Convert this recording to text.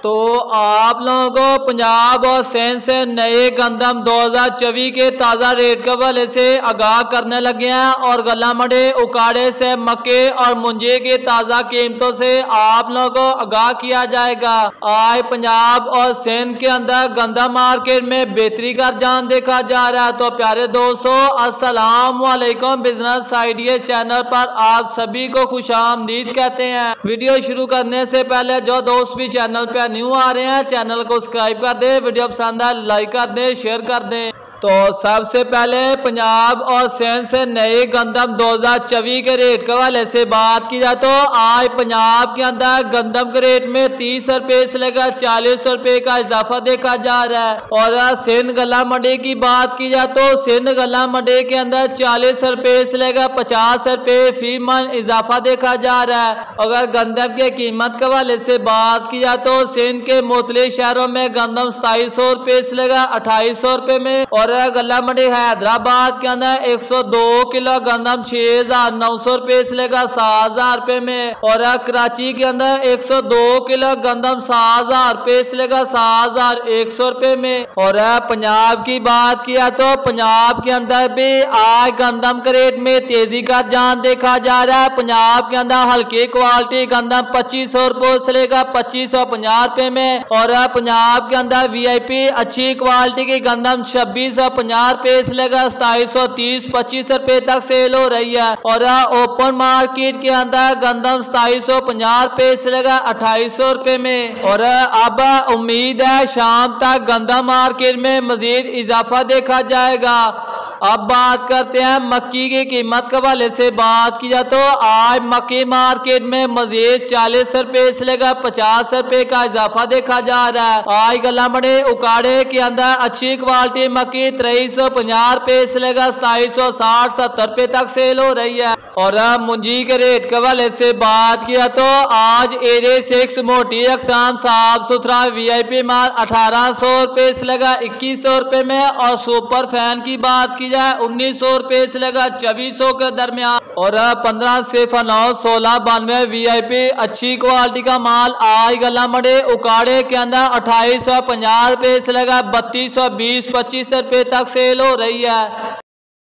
तो आप लोगों को पंजाब और सिंध से नए गंदम 2024 के ताज़ा रेट के हवाले से आगाह करने लगे हैं और गला मंडी उकाड़े से मक्के और मुंजे की ताज़ा कीमतों से आप लोगों को आगाह किया जाएगा। आज पंजाब और सिंध के अंदर गंदम मार्केट में बेहतरी का रुझान देखा जा रहा है। तो प्यारे दोस्तों, अस्सलाम वालेकुम। बिजनेस आइडिया चैनल पर आप सभी को खुशामदीद कहते हैं। वीडियो शुरू करने से पहले जो दोस्त भी चैनल पे न्यू आ रहे हैं, चैनल को सब्सक्राइब कर दे, वीडियो पसंद है लाइक कर दे, शेयर कर दे। तो सबसे पहले पंजाब और सिंध से नए गंदम 2024 के रेट के हवाले से बात की जाए तो आज पंजाब के अंदर गंदम के रेट में 30 रुपये से लेकर 40 रुपये का इजाफा देखा जा रहा है। और सिंध गला मंडी की बात की जाए तो सिंध गला मंडी के अंदर 40 रुपये से लेकर 50 रुपये फी मन इजाफा देखा जा रहा है। अगर गंदम के कीमत के हवाले से बात की जाए तो सिंध के मुख्तलिफ शहरों में गंदम 2700 रुपये से लेकर 2800 रुपये में, और गला मंडी हैदराबाद के अंदर 102 किलो गंदम 6900 रुपये से लेकर 7000 रुपये में, और कराची के अंदर 102 किलो गंदम 7000 रुपये से लेकर 7100 रुपये में। और पंजाब की बात किया तो पंजाब के अंदर भी आज गंदम के रेट में तेजी का रुझान देखा जा रहा है। पंजाब के अंदर हल्की क्वालिटी गंदम 2500 रुपये से लेकर 2550 रुपये में, और पंजाब के अंदर VIP अच्छी क्वालिटी की गंदम 2650 रुपये से लेकर 2730-25 रुपये तक सेल हो रही है। और ओपन मार्केट के अंदर गंदम 2750 रुपये से लेकर 2800 रुपये में। और अब उम्मीद है शाम तक गंदम मार्केट में मजीद इजाफा देखा जाएगा। अब बात करते हैं मक्की की कीमत के हवाले से बात की जाए तो आज मक्की मार्केट में मजीद 40 रुपये से लेकर 50 रुपये का इजाफा देखा जा रहा है। आज गला मंडी उकाड़े के अंदर अच्छी क्वालिटी मक्की 2350 रुपये से लेकर 2760-70 रुपये तक सेल हो रही है। और मुंजी के रेट के हवाले से बात किया तो आज एरे 6 मोटी अकसाम साफ सुथरा VIP माल 1800 रुपये से लेकर 2100 रुपये में, और सुपर फैन की बात की जाए 1900 रुपये से लेकर 2400 के दरमियान, और 15 से 1692 VIP अच्छी क्वालिटी का माल आज गला मंडी उकाड़े के अंदर 2850 रुपये से लेकर 3220-25 रुपये तक सेल हो रही है।